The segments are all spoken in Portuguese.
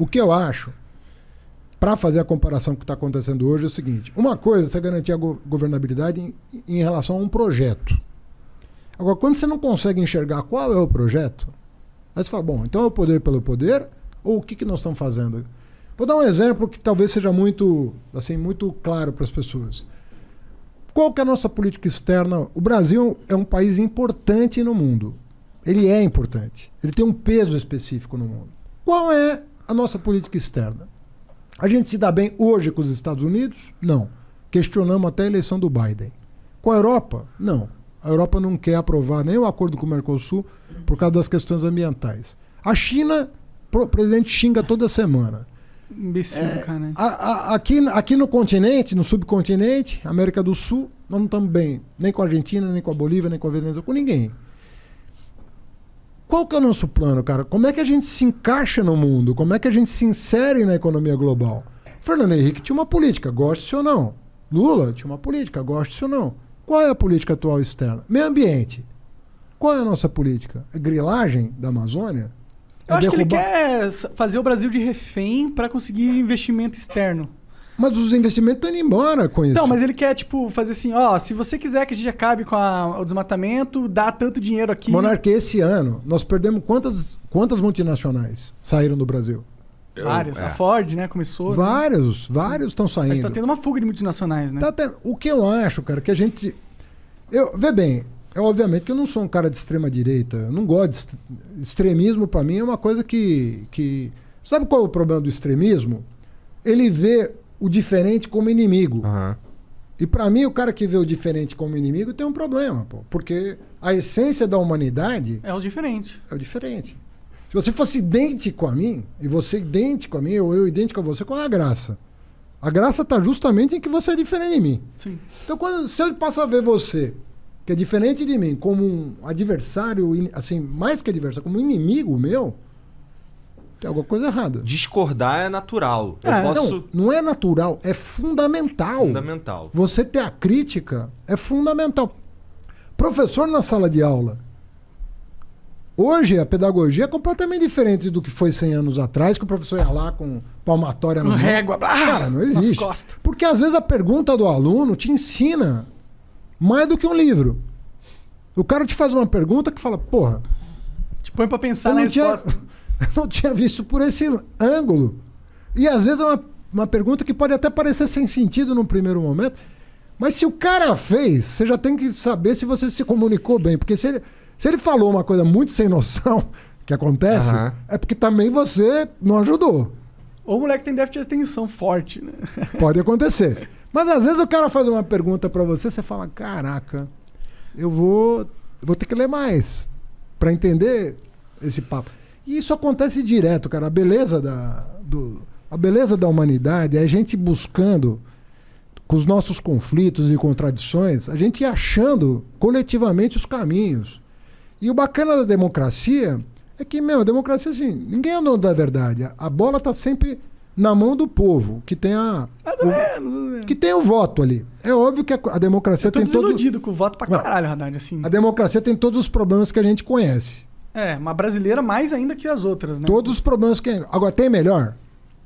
O que eu acho, para fazer a comparação com o que está acontecendo hoje, é o seguinte. Uma coisa é você garantir a governabilidade em relação a um projeto. Agora, quando você não consegue enxergar qual é o projeto, aí você fala, bom, então é o poder pelo poder, ou o que nós estamos fazendo? Vou dar um exemplo que talvez seja muito claro para as pessoas. Qual que é a nossa política externa? O Brasil é um país importante no mundo. Ele é importante. Ele tem um peso específico no mundo. Qual é a nossa política externa? A gente se dá bem hoje com os Estados Unidos? Não. Questionamos até a eleição do Biden. Com a Europa? Não. A Europa não quer aprovar nem o acordo com o Mercosul por causa das questões ambientais. A China, o presidente xinga toda semana. Imbecil, cara. Aqui no continente, no subcontinente, América do Sul, nós não estamos bem. Nem com a Argentina, nem com a Bolívia, nem com a Venezuela, com ninguém. Qual que é o nosso plano, cara? Como é que a gente se encaixa no mundo? Como é que a gente se insere na economia global? Fernando Henrique tinha uma política, goste-se ou não. Lula tinha uma política, goste-se ou não. Qual é a política atual externa? Meio ambiente. Qual é a nossa política? É grilagem da Amazônia? Eu acho que ele quer fazer o Brasil de refém para conseguir investimento externo. Mas os investimentos estão indo embora com isso. Então, mas ele quer, tipo, fazer assim, ó, se você quiser que a gente acabe com o desmatamento, dá tanto dinheiro aqui. Monarquia, esse ano, nós perdemos quantas multinacionais saíram do Brasil? Várias. A Ford, né, começou. Vários estão saindo. Mas tá tendo uma fuga de multinacionais, né? O que eu acho, cara, que a gente... Vê bem, obviamente que eu não sou um cara de extrema direita, eu não gosto de... Extremismo, pra mim, é uma coisa que... Sabe qual é o problema do extremismo? Ele vê o diferente como inimigo. Uhum. E pra mim, o cara que vê o diferente como inimigo tem um problema, pô. Porque a essência da humanidade... É o diferente. É o diferente. Se você fosse idêntico a mim, e você idêntico a mim, ou eu idêntico a você, qual é a graça? A graça está justamente em que você é diferente de mim. Sim. Então, se eu passo a ver você, que é diferente de mim, como um adversário, assim, mais que adversário, como um inimigo meu, tem alguma coisa errada. Discordar é natural. Não é natural, é fundamental. Fundamental. Você ter a crítica é fundamental. Professor na sala de aula. Hoje a pedagogia é completamente diferente do que foi 100 anos atrás, que o professor ia lá com palmatória no régua, cara, não existe. Porque às vezes a pergunta do aluno te ensina mais do que um livro. O cara te faz uma pergunta que fala, porra... Te põe pra pensar na resposta. Eu não tinha visto por esse ângulo. E às vezes é uma pergunta que pode até parecer sem sentido no primeiro momento, mas se o cara fez, você já tem que saber se você se comunicou bem, porque se ele falou uma coisa muito sem noção, que acontece, é porque também você não ajudou. Ou o moleque tem déficit de atenção forte, né? Pode acontecer. Mas às vezes o cara faz uma pergunta pra você, você fala, caraca, eu vou ter que ler mais pra entender esse papo. E isso acontece direto, cara. A beleza da humanidade é a gente buscando, com os nossos conflitos e contradições, a gente ir achando coletivamente os caminhos. E o bacana da democracia é que, a democracia, assim, ninguém é dono da verdade. A bola tá sempre na mão do povo, que tem que tem o voto ali. É óbvio que a democracia tem todos... Eu tô desiludido com o voto pra caralho, Haddad, assim. A democracia tem todos os problemas que a gente conhece. Uma brasileira mais ainda que as outras, né? Todos os problemas que... Agora, tem melhor?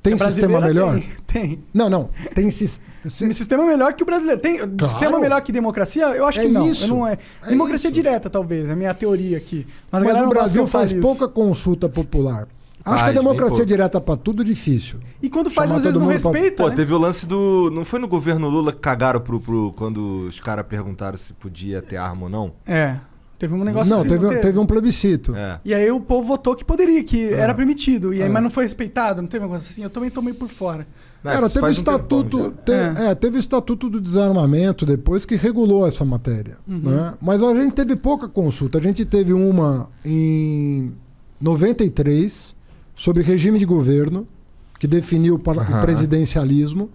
Tem sistema melhor? Tem. Não. Tem sistema melhor que o brasileiro. Tem sistema melhor que democracia? Eu acho que não. Isso. Não é. Democracia direta, talvez. É a minha teoria aqui. Mas o Brasil faz pouca consulta popular. Acho que a democracia direta pra tudo é difícil. E quando faz, às vezes não respeita, Pô, né? teve o lance do... Não foi no governo Lula que cagaram quando os caras perguntaram se podia ter arma ou não? Teve um negócio não, assim. Teve um plebiscito. E aí o povo votou que poderia, que era permitido. E aí, mas não foi respeitado, não teve um negócio assim. Eu também tomei por fora. Cara, teve o estatuto. Teve o Estatuto do Desarmamento depois que regulou essa matéria. Né? Mas a gente teve pouca consulta. A gente teve uma em 93 sobre regime de governo, que definiu o presidencialismo.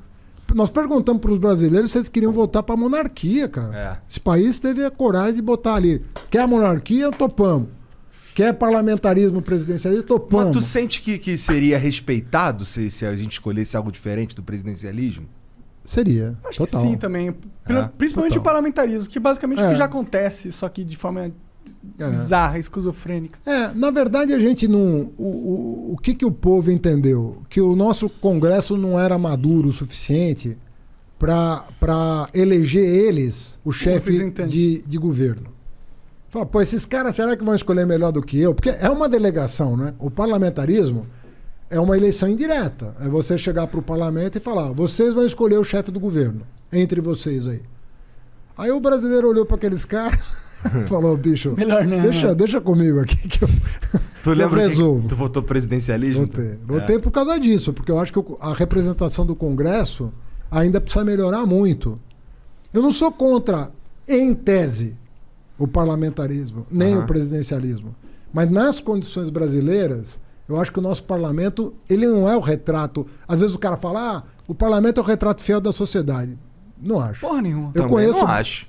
Nós perguntamos para os brasileiros se eles queriam votar para a monarquia, cara. Esse país teve a coragem de botar ali. Quer a monarquia? Topamos. Quer parlamentarismo presidencialista? Topamos. Mas tu sente que seria respeitado se a gente escolhesse algo diferente do presidencialismo? Seria. Acho que sim também. Principalmente o parlamentarismo, que basicamente o que já acontece, só que de forma bizarra, esquizofrênica. Na verdade a gente não... O que o povo entendeu? Que o nosso Congresso não era maduro o suficiente para eleger eles o chefe de governo. Fala, pô, esses caras será que vão escolher melhor do que eu? Porque é uma delegação, né? O parlamentarismo é uma eleição indireta. É você chegar para o parlamento e falar, vocês vão escolher o chefe do governo, entre vocês aí. Aí o brasileiro olhou para aqueles caras e falou, bicho, melhor não, deixa comigo aqui que tu lembra eu resolvo. Que tu votou presidencialismo? Votei por causa disso, porque eu acho que a representação do Congresso ainda precisa melhorar muito. Eu não sou contra, em tese, o parlamentarismo, nem o presidencialismo. Mas nas condições brasileiras, eu acho que o nosso parlamento, ele não é o retrato... Às vezes o cara fala, o parlamento é o retrato fiel da sociedade. Não acho. Porra nenhuma. Eu conheço... não acho.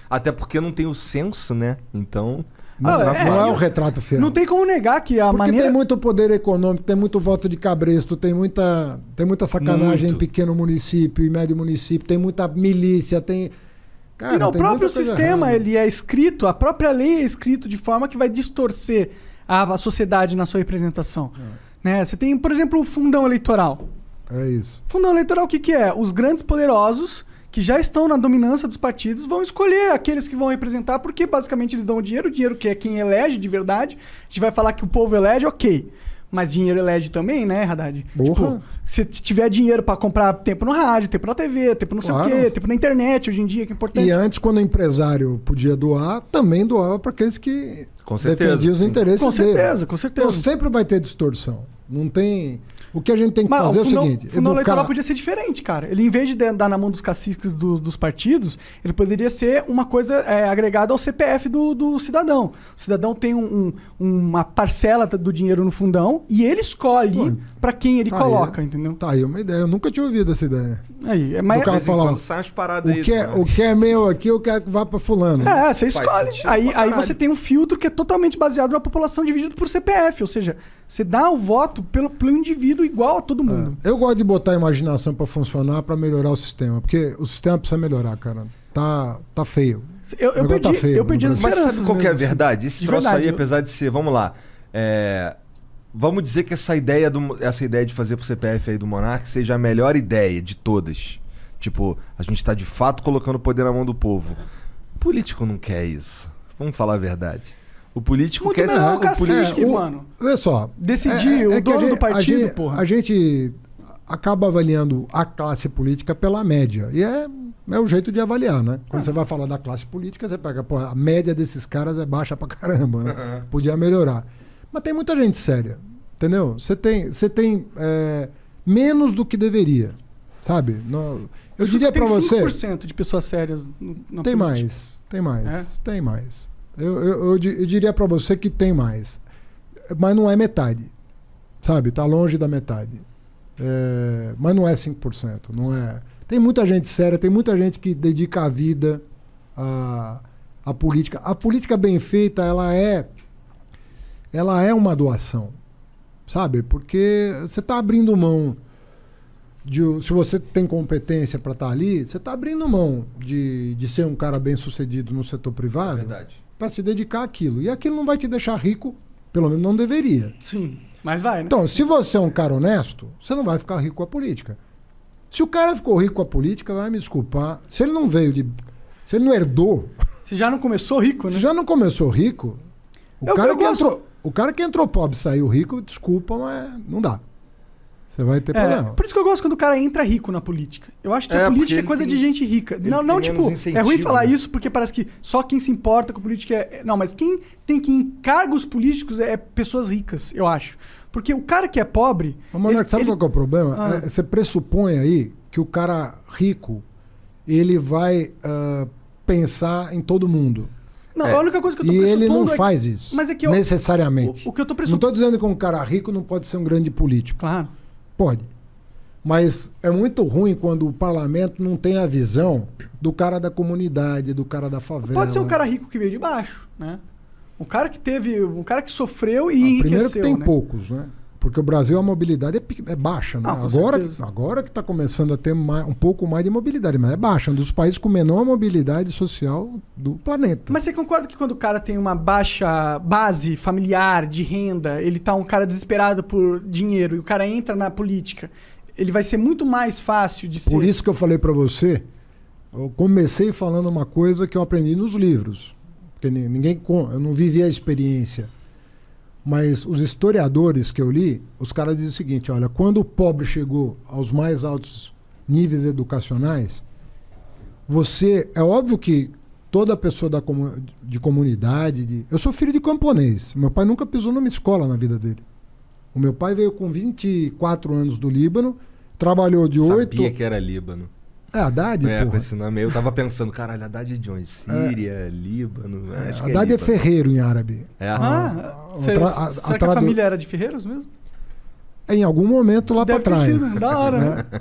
Até porque não tem o censo, né? Então... Não é o retrato fiel. Não tem como negar que a maneira... Porque tem muito poder econômico, tem muito voto de cabresto, tem muita sacanagem em pequeno município e médio município, tem muita milícia, tem... Cara, e não, o próprio sistema, ele é escrito, a própria lei é escrito de forma que vai distorcer a sociedade na sua representação. Né? Você tem, por exemplo, o fundão eleitoral. É isso. Fundão eleitoral o que é? Os grandes poderosos que já estão na dominância dos partidos vão escolher aqueles que vão representar, porque basicamente eles dão o dinheiro que é quem elege de verdade. A gente vai falar que o povo elege, ok. Mas dinheiro elege também, né, Haddad? Tipo, se tiver dinheiro pra comprar tempo no rádio, tempo na TV, tempo não sei o quê, tempo na internet hoje em dia, que é importante. E antes, quando o empresário podia doar, também doava para aqueles que defendiam os interesses deles. Com certeza. Então sempre vai ter distorção. Não tem... O que a gente tem que fazer é o seguinte... O fundo eleitoral podia ser diferente, cara. Ele, em vez de dar na mão dos caciques dos partidos, ele poderia ser uma coisa agregada ao CPF do cidadão. O cidadão tem uma parcela do dinheiro no fundão e ele escolhe para quem ele coloca, entendeu? Tá aí uma ideia. Eu nunca tinha ouvido essa ideia. Aí, mas o cara falar, sai as paradas o que é meu aqui, eu quero que vá para fulano. Você escolhe. Aí você tem um filtro que é totalmente baseado na população dividido por CPF. Ou seja, você dá o voto pelo indivíduo igual a todo mundo. Eu gosto de botar a imaginação para funcionar, para melhorar o sistema. Porque o sistema precisa melhorar, cara. Tá feio. Eu perdi as esperanças. Mas sabe qual que é a verdade? Esse troço aí, apesar de ser... Vamos lá. Vamos dizer que essa ideia de fazer pro CPF aí do Monark seja a melhor ideia de todas. Tipo, a gente tá de fato colocando o poder na mão do povo. O político não quer isso. Vamos falar a verdade. O político quer... mano. Olha só. Decidir, o dono do partido, porra. A gente acaba avaliando a classe política pela média. E é o jeito de avaliar, né? Quando você vai falar da classe política, você pega, pô, a média desses caras é baixa pra caramba, né? Podia melhorar. Mas tem muita gente séria, entendeu? Você tem menos do que deveria, sabe? Eu diria para você... Tem 5% de pessoas sérias na tem política. Tem mais. Eu diria para você que tem mais. Mas não é metade, sabe? Tá longe da metade. Mas não é 5%. Não é... Tem muita gente séria, tem muita gente que dedica a vida à política. A política bem feita, ela é uma doação, sabe? Porque você está abrindo mão se você tem competência para estar ali, você está abrindo mão de ser um cara bem sucedido no setor privado para se dedicar àquilo. E aquilo não vai te deixar rico, pelo menos não deveria. Sim, mas vai, né? Então, se você é um cara honesto, você não vai ficar rico com a política. Se o cara ficou rico com a política, vai me desculpar. Se ele não se ele não herdou... Se já não começou rico, né? Se já não começou rico... O cara que entrou pobre e saiu rico, desculpa, mas não dá. Você vai ter problema. Por isso que eu gosto quando o cara entra rico na política. Eu acho que a política é coisa de gente rica. Não, tipo, é ruim falar isso porque parece que só quem se importa com política Não, mas quem tem que encargos políticos é pessoas ricas, eu acho. Porque o cara que é pobre... Mas, sabe qual que é o problema? Você pressupõe aí que o cara rico, ele vai pensar em todo mundo. Não, a única coisa que eu tô pressupondo ele não faz isso, mas necessariamente. O que eu tô Não estou dizendo que um cara rico não pode ser um grande político. Claro. Pode. Mas é muito ruim quando o parlamento não tem a visão do cara da comunidade, do cara da favela. Pode ser um cara rico que veio de baixo, né? Um cara que sofreu e enriqueceu, primeiro que tem né? poucos, né? Porque o Brasil, a mobilidade é baixa, né? Ah, Agora que está começando a ter um pouco mais de mobilidade, mas é baixa. É um dos países com menor mobilidade social do planeta. Mas você concorda que quando o cara tem uma baixa base familiar de renda, ele tá um cara desesperado por dinheiro e o cara entra na política, ele vai ser muito mais fácil de ser... Por isso que eu falei para você, eu comecei falando uma coisa que eu aprendi nos livros. Porque eu não vivi a experiência. Mas os historiadores que eu li, os caras dizem o seguinte, olha, quando o pobre chegou aos mais altos níveis educacionais, é óbvio que toda pessoa de comunidade... Eu sou filho de camponês, meu pai nunca pisou numa escola na vida dele. O meu pai veio com 24 anos do Líbano, trabalhou de 8... Sabia que era Líbano. É, Haddad, porra. Com esse nome aí, eu tava pensando, caralho, Haddad de onde? Síria, Líbano... Acho que Haddad é ferreiro em árabe. Será que a família era de ferreiros mesmo? Em algum momento lá para trás. Da hora, né?